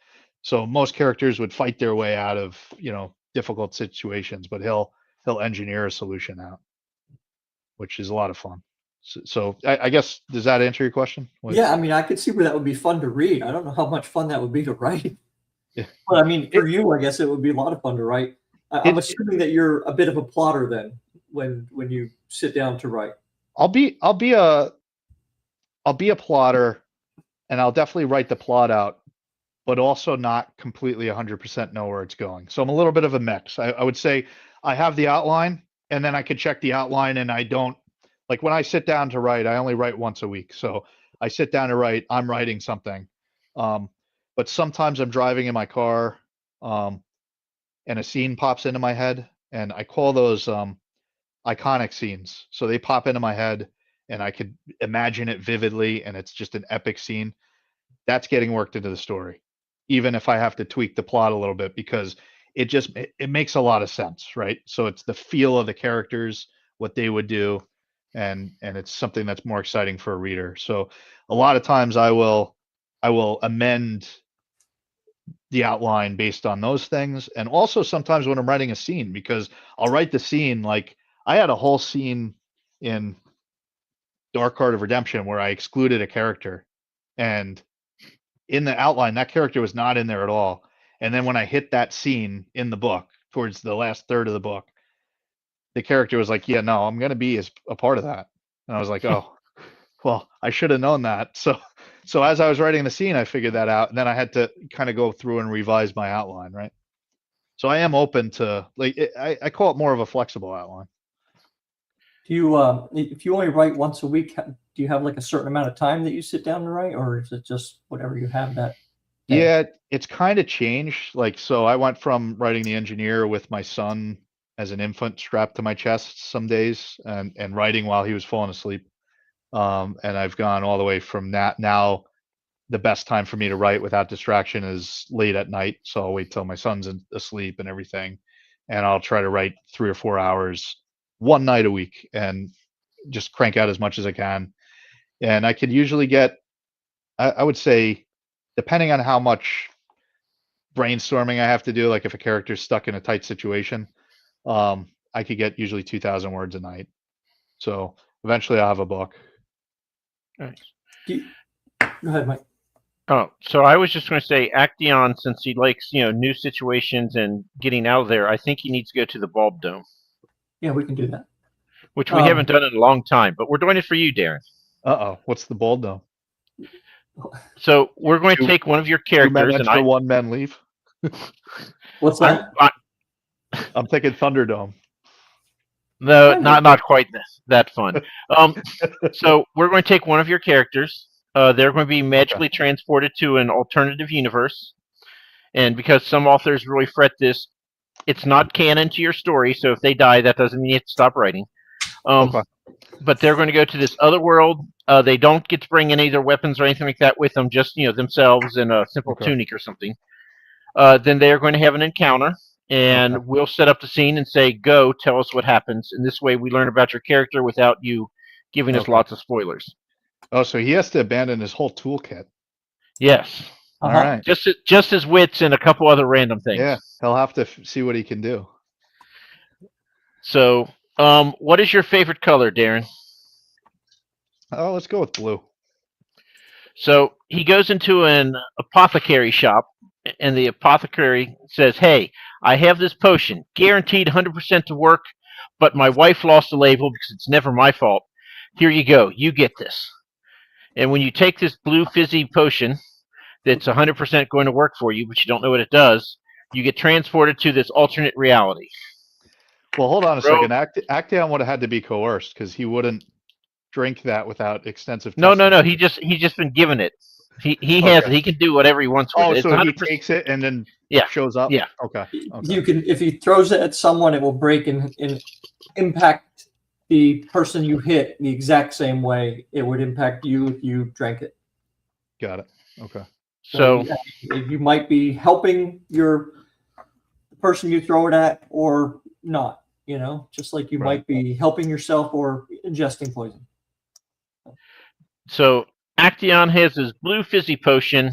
So most characters would fight their way out of, difficult situations, but he'll engineer a solution out, which is a lot of fun. So I guess, does that answer your question? Yeah, I mean, I could see where that would be fun to read. I don't know how much fun that would be to write. Yeah. But I mean, for you, I guess it would be a lot of fun to write. I'm assuming that you're a bit of a plotter then when you sit down to write. I'll be a plotter, and I'll definitely write the plot out, but also not completely 100% know where it's going. So I'm a little bit of a mix. I would say I have the outline, and then I could check the outline, and I don't, like when I sit down to write, I only write once a week. So I sit down to write, I'm writing something. But sometimes I'm driving in my car, and a scene pops into my head, and I call those iconic scenes. So they pop into my head, and I could imagine it vividly, and it's just an epic scene. That's getting worked into the story, even if I have to tweak the plot a little bit, because it makes a lot of sense, right? So it's the feel of the characters, what they would do, and it's something that's more exciting for a reader. So a lot of times I will amend the outline based on those things, and also sometimes when I'm writing a scene, because I'll write the scene, like I had a whole scene in Dark Card of Redemption where I excluded a character, and in the outline that character was not in there at all, and then when I hit that scene in the book towards the last third of the book, the character was like, yeah, no, I'm going to be as a part of that. And I was like, oh, well, I should have known that. So as I was writing the scene, I figured that out, and then I had to kind of go through and revise my outline, right? So I am open to, like, I call it more of a flexible outline. Do you, if you only write once a week, do you have like a certain amount of time that you sit down to write, or is it just whatever you have that day? Yeah, it's kind of changed. Like, so I went from writing The Engineer with my son as an infant strapped to my chest some days, and writing while he was falling asleep. And I've gone all the way from that. Now the best time for me to write without distraction is late at night. So I'll wait till my son's asleep and everything, and I'll try to write 3 or 4 hours one night a week and just crank out as much as I can. And I could usually get, I would say, depending on how much brainstorming I have to do, like if a character's stuck in a tight situation, I could get usually 2,000 words a night. So eventually I'll have a book. Right. Go ahead, Mike. Oh, so I was just going to say, Actaeon, since he likes, new situations and getting out of there, I think he needs to go to the Bulb Dome, Yeah, we can do that. which we haven't done in a long time, but we're doing it for you, Darran. What's the Bald Dome? So we're going to take one of your characters, and I. One man leave. What's that? I'm thinking Thunderdome. No, not quite that fun. So we're going to take one of your characters. They're going to be magically transported to an alternative universe, and because some authors really fret this, it's not canon to your story. So if they die, that doesn't mean you have to stop writing. But they're going to go to this other world. They don't get to bring any of their weapons or anything like that with them, just themselves in a simple tunic or something. Then they are going to have an encounter, and we'll set up the scene and say, go, tell us what happens. And this way we learn about your character without you giving us lots of spoilers. Oh, so he has to abandon his whole toolkit. Yes. All right. Just his wits and a couple other random things. Yeah, he'll have to see what he can do. So, what is your favorite color, Darran? Oh, let's go with blue. So he goes into an apothecary shop, and the apothecary says, hey, I have this potion, guaranteed 100% to work, but my wife lost the label because it's never my fault. Here you go. You get this. And when you take this blue fizzy potion that's 100% going to work for you, but you don't know what it does, you get transported to this alternate reality. Well, hold on a second. Actaeon would have had to be coerced because he wouldn't drink that without extensive testing. No. He's just been given it. He has it. He can do whatever he wants with it. So he takes it and then shows up? Yeah. Okay. You can, if he throws it at someone, it will break and impact the person you hit the exact same way it would impact you if you drank it. Got it. Okay. So you might be helping the person you throw it at or not, just like you might be helping yourself or ingesting poison. So Actaeon has his blue fizzy potion,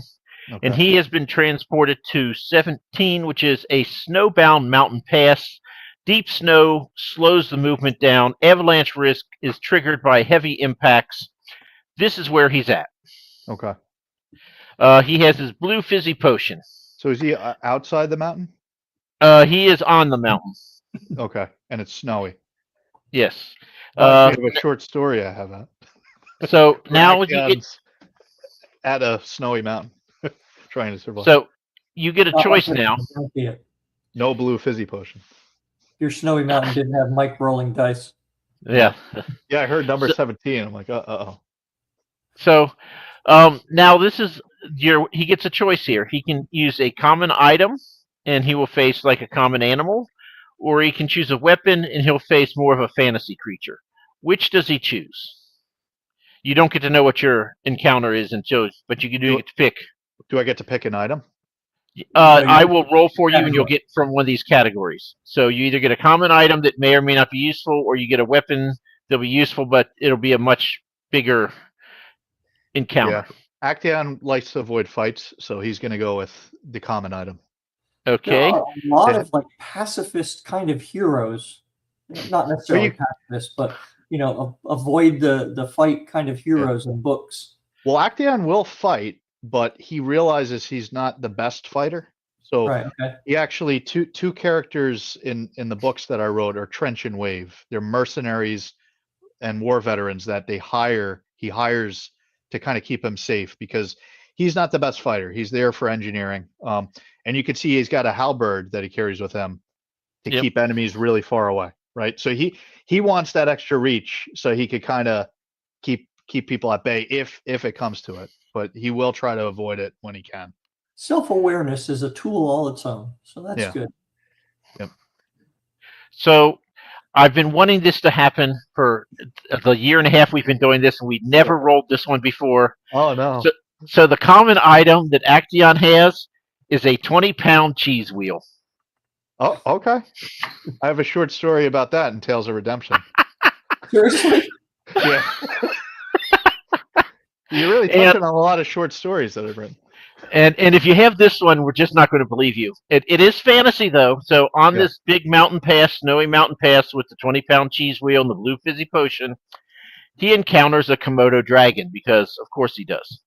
and he has been transported to 17, which is a snowbound mountain pass. Deep snow slows the movement down. Avalanche risk is triggered by heavy impacts. This is where he's at. Okay. He has his blue fizzy potion. So is he outside the mountain? He is on the mountain. Okay. And it's snowy. Yes. I have a short story I have that. So now you get at a snowy mountain trying to survive. So you get a choice now. No blue fizzy potion. Your snowy mountain didn't have Mike rolling dice. Yeah. Yeah, I heard number 17. I'm like, uh-oh. So now this is he gets a choice here. He can use a common item and he will face like a common animal, or he can choose a weapon and he'll face more of a fantasy creature. Which does he choose? You don't get to know what your encounter is but you do get to pick. Do I get to pick an item? I will roll for you, and you'll get from one of these categories. So you either get a common item that may or may not be useful, or you get a weapon that'll be useful, but it'll be a much bigger encounter. Yeah. Actaeon likes to avoid fights, so he's going to go with the common item. Okay. There are a lot of like pacifist kind of heroes, not necessarily pacifist, but avoid the fight kind of heroes in books. Well, Actaeon will fight, but he realizes he's not the best fighter. So he actually two characters in the books that I wrote are Trench and Wave. They're mercenaries and war veterans that he hires to kind of keep him safe, because he's not the best fighter. He's there for engineering. And you can see he's got a halberd that he carries with him to keep enemies really far away, right? So he wants that extra reach so he could kind of keep people at bay if it comes to it, but he will try to avoid it when he can. Self-awareness is a tool all its own, so that's good. Yep. So I've been wanting this to happen for the year and a half we've been doing this, and we never rolled this one before. Oh, no. So the common item that Actaeon has is a 20-pound cheese wheel. Oh, okay. I have a short story about that in Tales of Redemption. Seriously? Yeah. You're really touching on a lot of short stories that I've written. And if you have this one, we're just not going to believe you. It is fantasy, though. So on this big mountain pass, snowy mountain pass with the 20-pound cheese wheel and the blue fizzy potion, he encounters a Komodo dragon, because of course he does.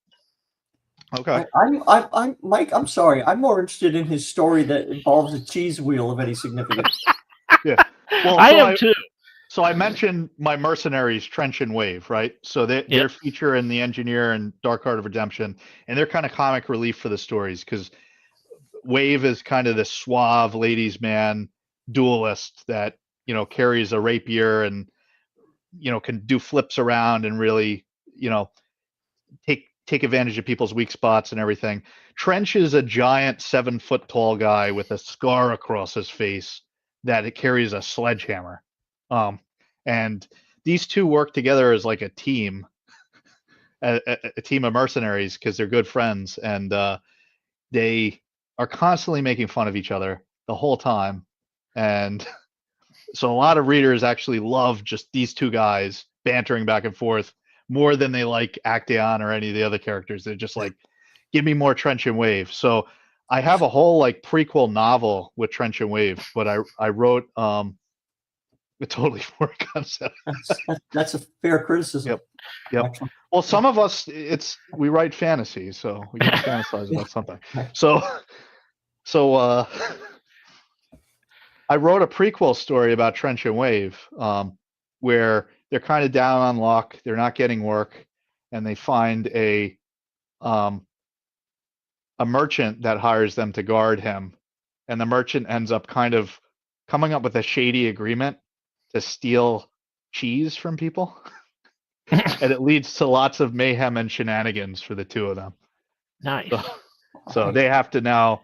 Okay. I'm Mike. I'm sorry. I'm more interested in his story that involves a cheese wheel of any significance. Yeah. Well, I am too. So I mentioned my mercenaries, Trench and Wave, right? So they're feature in the Engineer and Dark Heart of Redemption, and they're kind of comic relief for the stories, because Wave is kind of this suave ladies' man duelist that carries a rapier and can do flips around and really take advantage of people's weak spots and everything. Trench is a giant 7-foot tall guy with a scar across his face that it carries a sledgehammer. And these two work together as like a team, a team of mercenaries, because they're good friends, and they are constantly making fun of each other the whole time. And so a lot of readers actually love just these two guys bantering back and forth more than they like Actaeon or any of the other characters. They're just like, give me more Trench and Wave. So I have a whole like prequel novel with Trench and Wave, but I wrote a totally foreign concept. That's a fair criticism. Yep. Actually. Well, some of us, we write fantasy, so we can fantasize about something. So I wrote a prequel story about Trench and Wave, where they're kind of down on luck, they're not getting work, and they find a merchant that hires them to guard him, and the merchant ends up kind of coming up with a shady agreement to steal cheese from people. And it leads to lots of mayhem and shenanigans for the two of them. Nice. So they have to now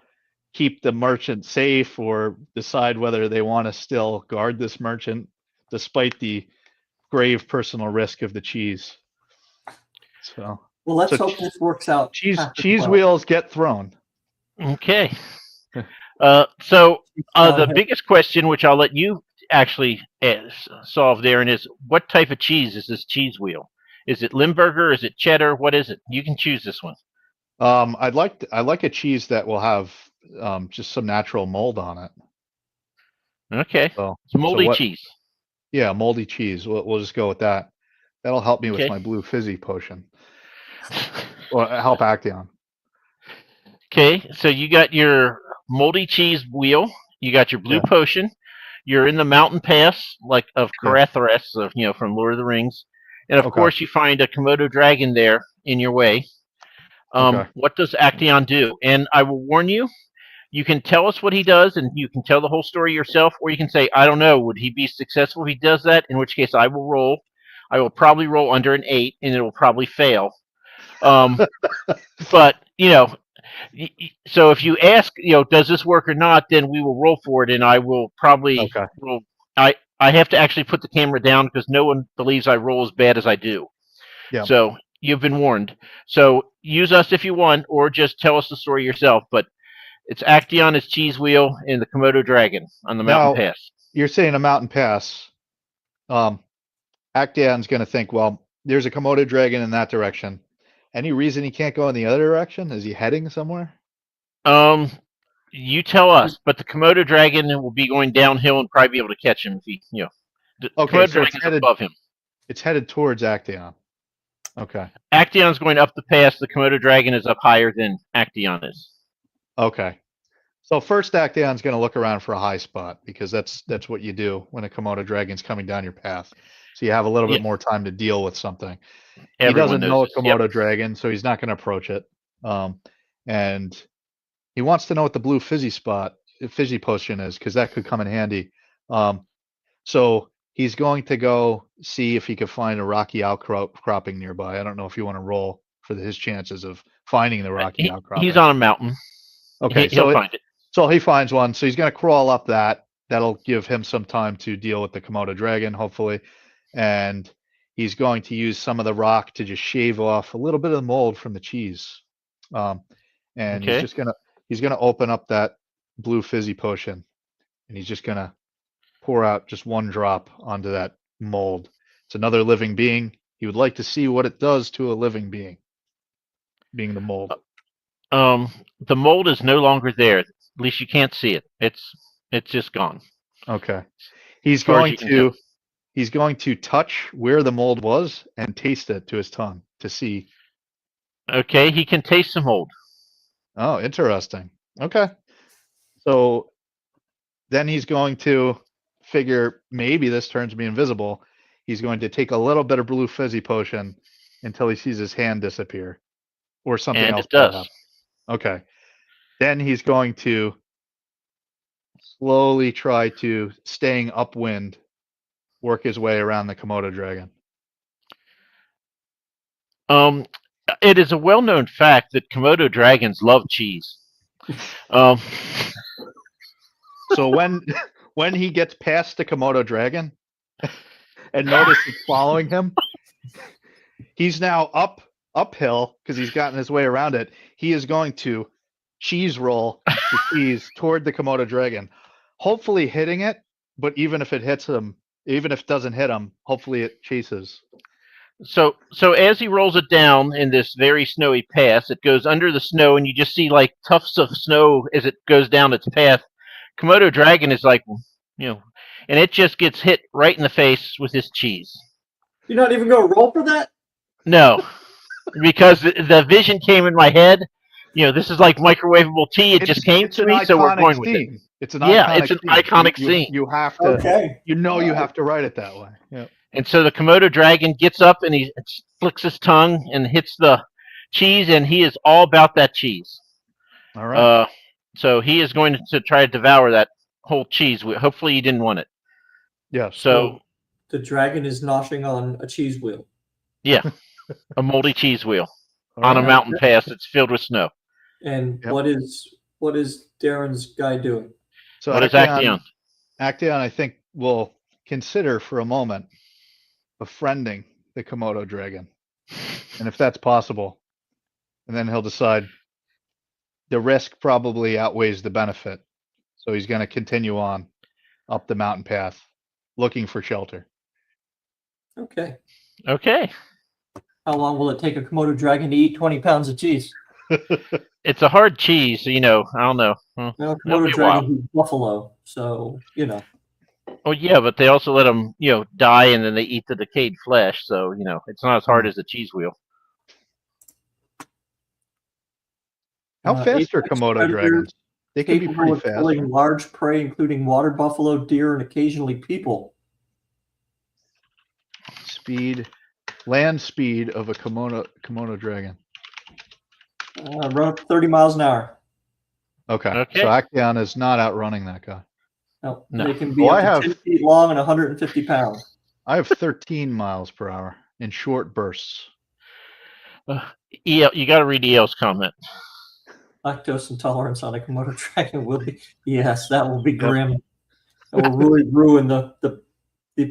keep the merchant safe or decide whether they want to still guard this merchant despite the grave personal risk of the cheese. So well, let's hope this works out. Cheese wheels get thrown. Okay. So the biggest question, which I'll let you actually solve, Darran, is what type of cheese is this cheese wheel? Is it Limburger? Is it cheddar? What is it? You can choose this one. I like a cheese that will have just some natural mold on it. Okay. It's moldy cheese. Yeah, moldy cheese. We'll just go with that. That'll help me with my blue fizzy potion. Or help Actaeon. Okay, so you got your moldy cheese wheel. You got your blue potion. You're in the mountain pass, like of Karathras, from Lord of the Rings, and of course you find a Komodo dragon there in your way. What does Actaeon do? And I will warn you, you can tell us what he does, and you can tell the whole story yourself, or you can say, I don't know, would he be successful if he does that? In which case I will roll. I will probably roll under an 8, and it will probably fail. But, so if you ask, does this work or not, then we will roll for it, and I will probably roll. I have to actually put the camera down because no one believes I roll as bad as I do. Yeah. So you've been warned. So use us if you want, or just tell us the story yourself. But It's Actaeon as cheese wheel and the Komodo dragon on the mountain Now, pass. you're saying a mountain pass. Actaeon's going to think, well, there's a Komodo dragon in that direction. Any reason he can't go in the other direction? Is he heading somewhere? You tell us, but the Komodo dragon will be going downhill and probably be able to catch him if he, the Okay, Komodo so it's dragon's above him. It's headed towards Actaeon. Okay. Actaeon's going up the pass. The Komodo dragon is up higher than Actaeon is. Okay. So first Actaeon's going to look around for a high spot because that's what you do when a Komodo dragon's coming down your path. So you have a little bit more time to deal with something. He doesn't know a Komodo dragon, so he's not going to approach it. And he wants to know what the blue fizzy potion is because that could come in handy. So he's going to go see if he can find a rocky outcropping nearby. I don't know if you want to roll for his chances of finding the rocky outcropping. He's on a mountain. Okay, he'll find it. So he finds one. So he's going to crawl up that. That'll give him some time to deal with the Komodo dragon, hopefully. And he's going to use some of the rock to just shave off a little bit of the mold from the cheese. And he's gonna open up that blue fizzy potion, and he's just gonna pour out just one drop onto that mold. It's another living being. He would like to see what it does to a living being, being the mold. The mold is no longer there. At least you can't see it. It's just gone. Okay. He's going to touch where the mold was and taste it to his tongue to see. Okay, he can taste the mold. Oh, interesting. Okay. So then he's going to figure maybe this turns me invisible. He's going to take a little bit of blue fizzy potion until he sees his hand disappear or something else. It does. Okay. Then he's going to slowly try to, staying upwind, work his way around the Komodo dragon. It is a well-known fact that Komodo dragons love cheese. So when he gets past the Komodo dragon and notices following him, he's now uphill because he's gotten his way around it. He is going to cheese roll the cheese toward the Komodo dragon, hopefully hitting it. But even if it hits him, even if it doesn't hit him, hopefully it chases. So as he rolls it down in this very snowy pass, it goes under the snow, and you just see like tufts of snow as it goes down its path. Komodo dragon is like, and it just gets hit right in the face with this cheese. You're not even going to roll for that? No, because the vision came in my head. This is like microwavable tea. It just came to me, so we're going with it. It's an iconic scene. You have to, you have to write it that way. Yeah. And so the Komodo dragon gets up and he flicks his tongue and hits the cheese, and he is all about that cheese. All right. So he is going to try to devour that whole cheese. Hopefully he didn't want it. Yeah. So the dragon is noshing on a cheese wheel. Yeah, a moldy cheese wheel on a mountain pass that's filled with snow. And what is Darran's guy doing? So what is Actaeon? Actaeon, I think, will consider for a moment befriending the Komodo dragon, and if that's possible, and then he'll decide the risk probably outweighs the benefit, so he's going to continue on up the mountain path looking for shelter. Okay. How long will it take a Komodo dragon to eat 20 pounds of cheese? It's a hard cheese, so, I don't know. Komodo dragon eats buffalo, so, Oh, yeah, but they also let them, die, and then they eat the decayed flesh, so, it's not as hard as a cheese wheel. How fast are Komodo dragons? They can be pretty fast. Killing large prey, including water buffalo, deer, and occasionally people. Land speed of a Komodo dragon. Run up 30 miles an hour. Okay. So Actaeon is not outrunning that guy. No. They can be up to 10 feet long and 150 pounds. I have 13 miles per hour in short bursts. You got to read EL's comment. Lactose intolerance on a Komodo dragon will be, yes, that will be grim. It will really ruin the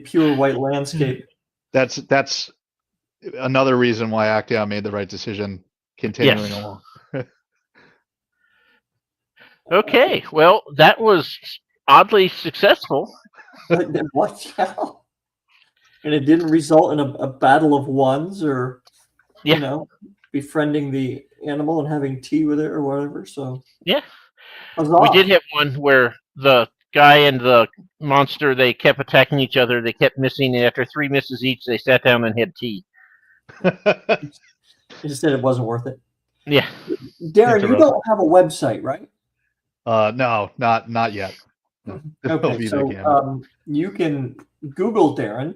pure white landscape. That's another reason why Actaeon made the right decision continuing along. Okay, well, that was oddly successful. What the hell? And it didn't result in a battle of ones or, Yeah. befriending the animal and having tea with it or whatever. So, Yeah. huzzah. We did have one where the guy and the monster, they kept attacking each other. They kept missing, and after 3 misses each, they sat down and had tea. It just said it wasn't worth it. Yeah. Darran, you don't have a website, right? No, not yet. No. Okay, so you can Google Darran.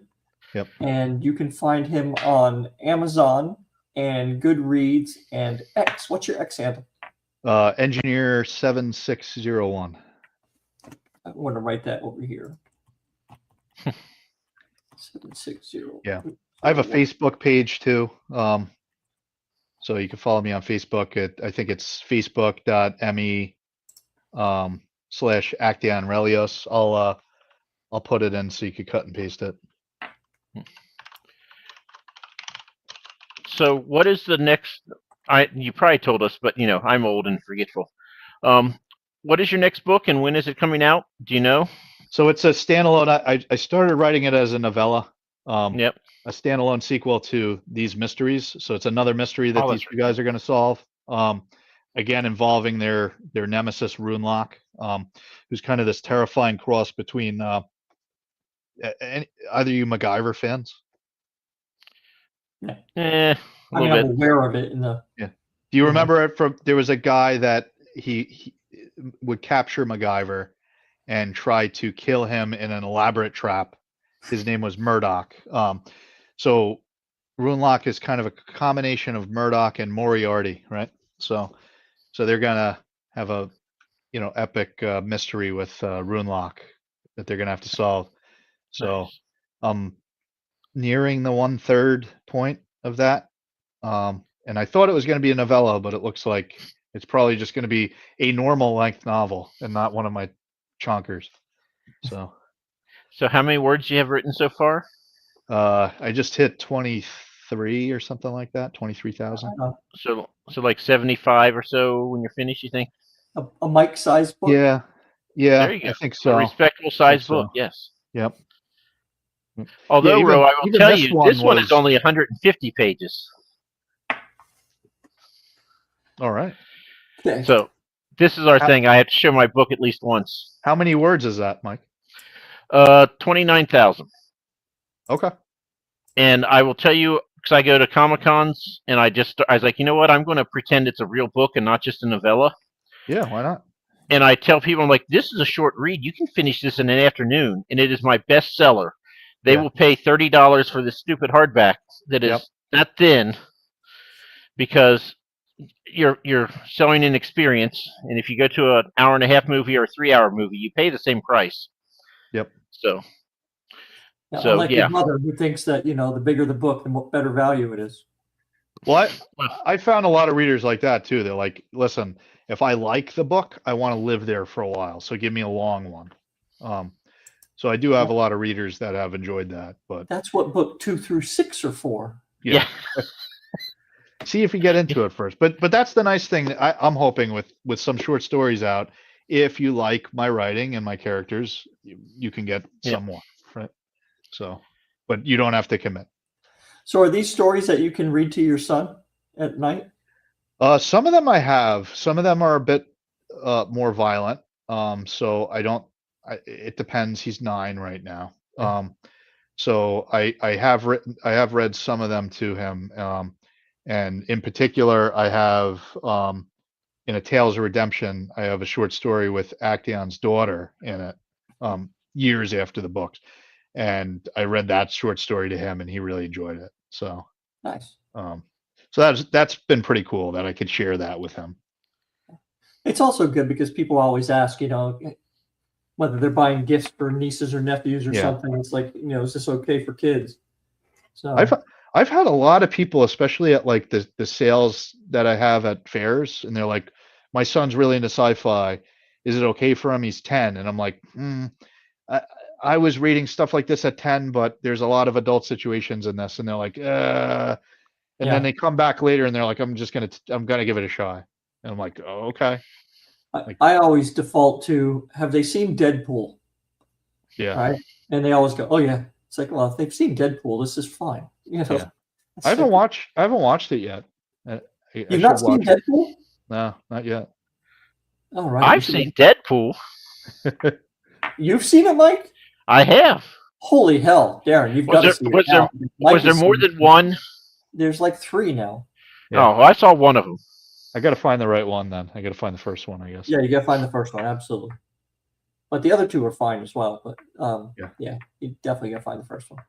Yep. And you can find him on Amazon and Goodreads and X. What's your X handle? Engineer 7601. I want to write that over here. 760. Yeah. I have a Facebook page too. So you can follow me on Facebook I think it's facebook.me /Acteon Relios. I'll put it in so you can cut and paste it. So, what is the next? You probably told us, but I'm old and forgetful. What is your next book, and when is it coming out? Do you know? So it's a standalone. I started writing it as a novella. Yep. A standalone sequel to These Mysteries. So it's another mystery that these two guys are going to solve. Again, involving their nemesis Runelock, who's kind of this terrifying cross between either you MacGyver fans? I'm aware of it. Do you remember it from? There was a guy that he would capture MacGyver and try to kill him in an elaborate trap. His name was Murdoch. So Runelock is kind of a combination of Murdoch and Moriarty, right? So they're gonna have a epic mystery with Runelock that they're gonna have to solve. So I'm nearing the 1/3 point of that. And I thought it was going to be a novella, but it looks like it's probably just going to be a normal length novel and not one of my chonkers. So how many words do you have written so far? I just hit 23 or something like that, 23,000. So like 75 or so when you're finished, you think? A Mike-sized book? Yeah. There you go. I think so. A respectable size book, yes. Yep. Although, Ro, I will tell you, this one is only 150 pages. All right. Okay. So this is our thing. I have to show my book at least once. How many words is that, Mike? 29,000. Okay. And I will tell you, because I go to Comic-Cons, and I was like, you know what? I'm going to pretend it's a real book and not just a novella. Yeah, why not? And I tell people, I'm like, this is a short read. You can finish this in an afternoon, and it is my bestseller. They will pay $30 for this stupid hardback that is that thin, because you're selling an experience, and if you go to an 1.5-hour movie or a 3-hour movie, you pay the same price. Yep. So unlike your mother, who thinks that the bigger the book, the better value it is. Well, I found a lot of readers like that too. They're like, listen, if I like the book, I want to live there for a while, so give me a long one. So I do have a lot of readers that have enjoyed that, but that's what book 2 through 6 are for. Yeah. See if you get into it first. But that's the nice thing. I'm hoping with some short stories out, if you like my writing and my characters, you can get some more, right? So, but you don't have to commit. So are these stories that you can read to your son at night? Some of them I have. Some of them are a bit more violent. So it depends. He's 9 right now. So I have read some of them to him. And in particular, I have in A Tales of Redemption, I have a short story with Acteon's daughter in it, years after the books. And I read that short story to him, and he really enjoyed it. So nice. So that's been pretty cool that I could share that with him. It's also good because people always ask, whether they're buying gifts for nieces or nephews or something. It's like, is this okay for kids? So I've had a lot of people, especially at like the sales that I have at fairs, and they're like, my son's really into sci-fi. Is it okay for him? He's 10. And I'm like, I was reading stuff like this at 10, but there's a lot of adult situations in this. And they're like, and then they come back later and they're like, I'm gonna give it a try. And I'm like, oh, okay. I always default to, have they seen Deadpool? Yeah. Right? And they always go, oh yeah. It's like, well, if they've seen Deadpool, this is fine. You know. Yeah. I haven't watched it yet. I You've should not seen watch it. Deadpool? No, not yet. All right. I've seen Deadpool. You've seen it, Mike? I have. Holy hell, Darren, you've got to see it now. Was there more than one? There's like 3 now. Yeah. Oh, I saw one of them. I got to find the right one then. I got to find the first one, I guess. Yeah, you got to find the first one, absolutely. But the other 2 are fine as well. But yeah, you definitely got to find the first one.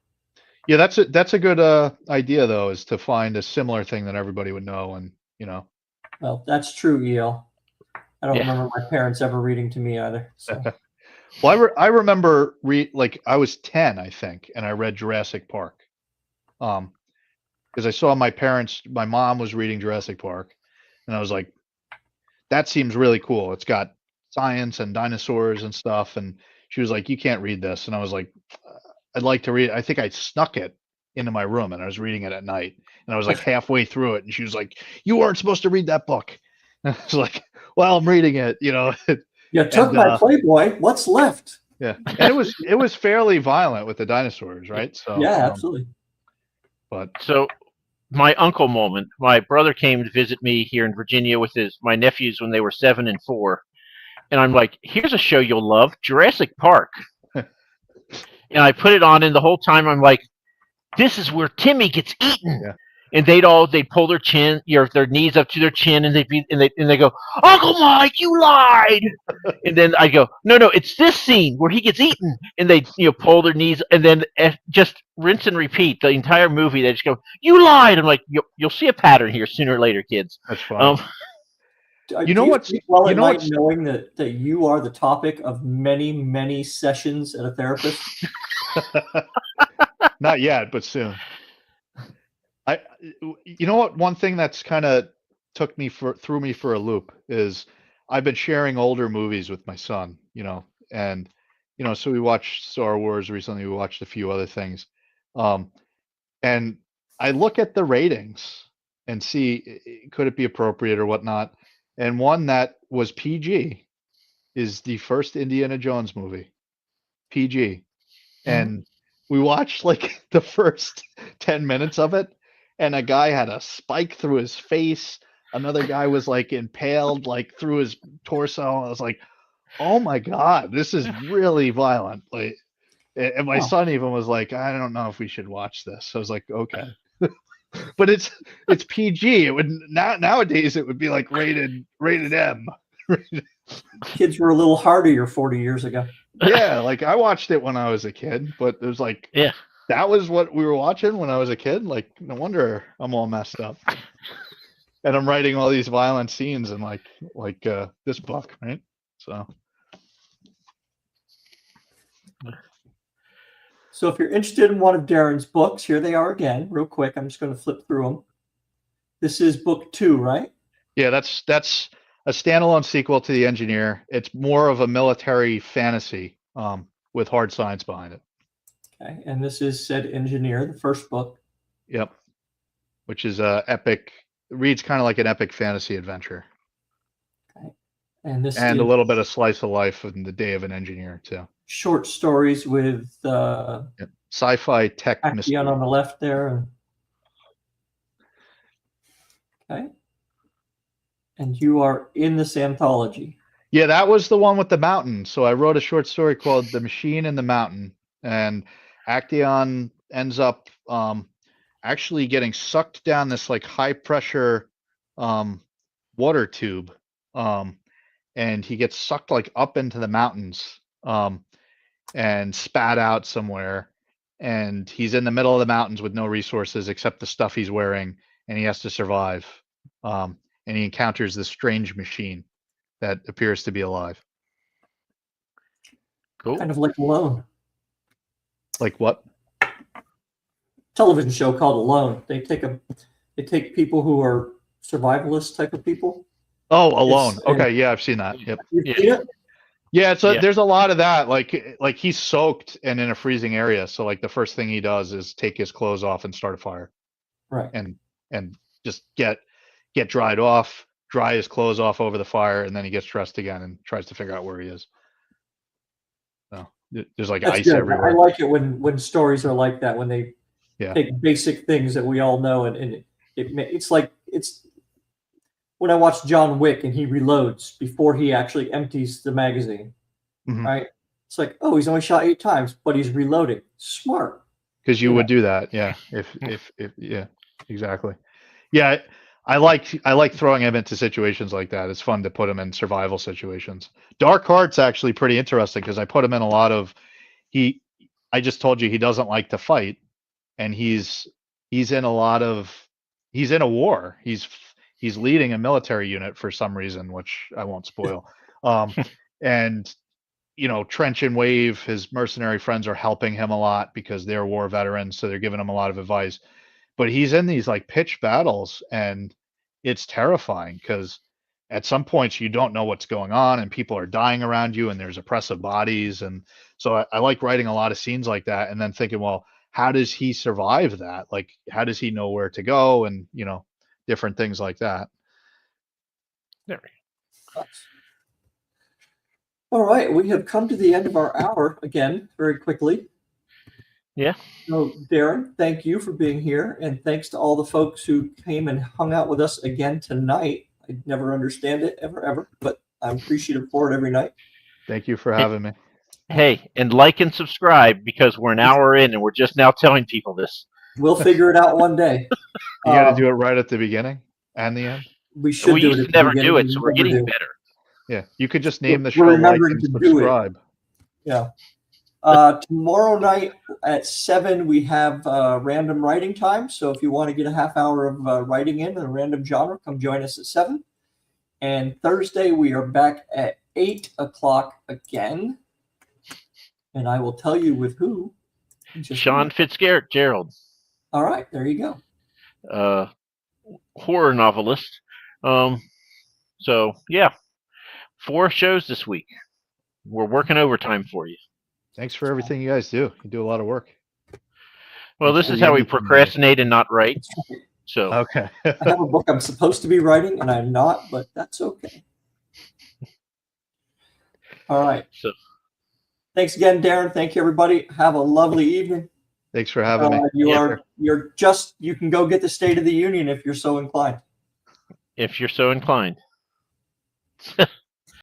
Yeah, that's a good idea though, is to find a similar thing that everybody would know, and Well, that's true, EL. I don't remember my parents ever reading to me either. So. Well, I remember I was 10, I think, and I read Jurassic Park. Because I saw my mom was reading Jurassic Park, and I was like, that seems really cool. It's got science and dinosaurs and stuff. And she was like, you can't read this. And I was like, I'd like to read it. I think I snuck it into my room and I was reading it at night. And I was like halfway through it. And she was like, you weren't supposed to read that book. And I was like, well, I'm reading it, You took my Playboy. What's left? Yeah. And it was fairly violent with the dinosaurs, right? So yeah, absolutely. So my uncle moment. My brother came to visit me here in Virginia with my nephews when they were 7 and 4. And I'm like, here's a show you'll love, Jurassic Park. And I put it on, and the whole time I'm like, this is where Timmy gets eaten. Yeah. And they'd pull their chin, their knees up to their chin, and they go, Uncle Mike, you lied. And then I go, no, it's this scene where he gets eaten, and they pull their knees, and then just rinse and repeat the entire movie. They just go, you lied. I'm like, you'll see a pattern here sooner or later, kids. That's fine. Knowing that you are the topic of many, many sessions at a therapist? Not yet, but soon. One thing that's kind of threw me for a loop is I've been sharing older movies with my son, and so we watched Star Wars recently. We watched a few other things, and I look at the ratings and see could it be appropriate or whatnot. And one that was PG is the first Indiana Jones movie, PG, and we watched like the first 10 minutes of it. And a guy had a spike through his face. Another guy was like impaled like through his torso. I was like, "Oh my god, this is really violent!" Like, and my son even was like, "I don't know if we should watch this." I was like, "Okay," but it's PG. It would nowadays it would be like rated M. Kids were a little hardier 40 years ago. Yeah, like I watched it when I was a kid, but it was like, yeah. That was what we were watching when I was a kid. Like, no wonder I'm all messed up. And I'm writing all these violent scenes in like this book, right? So if you're interested in one of Darren's books, here they are again, real quick. I'm just going to flip through them. This is book 2, right? Yeah, that's a standalone sequel to The Engineer. It's more of a military fantasy with hard science behind it. Okay, and this is Said Engineer, the first book. Yep, which is epic. Reads kind of like an epic fantasy adventure. Okay, and a little bit of slice of life in the day of an engineer too. Short stories with sci-fi tech mystery on the left there. Okay, and you are in this anthology. Yeah, that was the one with the mountain. So I wrote a short story called "The Machine and the Mountain," and Actaeon ends up actually getting sucked down this like high pressure water tube, and he gets sucked like up into the mountains and spat out somewhere, and he's in the middle of the mountains with no resources except the stuff he's wearing, and he has to survive, and he encounters this strange machine that appears to be alive. Cool. Kind of like Alone. Like what? Television show called Alone. They take people who are survivalist type of people. Oh, Alone. Okay, yeah, I've seen that. Yep. You've seen it? Yeah, there's a lot of that. Like he's soaked and in a freezing area, so like the first thing he does is take his clothes off and start a fire. Right. And just get dried off. dry his clothes off over the fire, and then he gets dressed again and tries to figure out where he is. So there's like That's ice good. everywhere. I like it when stories are like that, when they Yeah. take basic things that we all know, and it's like when I watch John Wick and he reloads before he actually empties the magazine, Mhm. right? It's like, oh, he's only shot 8 times, but he's reloading. Smart. Because you Yeah. would do that, yeah. If yeah, exactly. Yeah, I like throwing him into situations like that. It's fun to put him in survival situations. Dark Heart's actually pretty interesting because I put him in a lot of I just told you he doesn't like to fight, and he's in a lot of he's in a war. He's leading a military unit for some reason, which I won't spoil. And Trench and Wave, his mercenary friends, are helping him a lot because they're war veterans, so they're giving him a lot of advice. But he's in these like pitched battles, and it's terrifying because at some points you don't know what's going on, and people are dying around you, and there's oppressive bodies. And so I like writing a lot of scenes like that, and then thinking, well, how does he survive that? Like, how does he know where to go, and different things like that. There we go. All right, we have come to the end of our hour again, very quickly. Yeah. So, Darran, thank you for being here, and thanks to all the folks who came and hung out with us again tonight. I never understand it ever, but I'm appreciative for it every night. Thank you for having me. Hey, and like and subscribe because we're an hour in and we're just now telling people this. We'll figure it out one day. You got to do it right at the beginning and the end. We should We do used it to at the never beginning. do it, We so we're never getting do. better. Yeah, you could just name the We're show like remembering and to do it. subscribe. Yeah. Tomorrow night at 7, we have random writing time. So if you want to get a half hour of writing in a random genre, come join us at 7. And Thursday, we are back at 8 o'clock again. And I will tell you with who. in just a Sean minute. Fitzgerald, All right, there you go. horror novelist. So, yeah, 4 shows this week. We're working overtime for you. Thanks for everything you guys do. You do a lot of work. Well, Thanks this for is the how we indie community. procrastinate and not write. That's right. So, Okay. I have a book I'm supposed to be writing, and I'm not, but that's okay. All right. so Thanks again, Darran. Thank you, everybody. Have a lovely evening. Thanks for having me. You can go get the State of the Union if you're so inclined. if you're so inclined.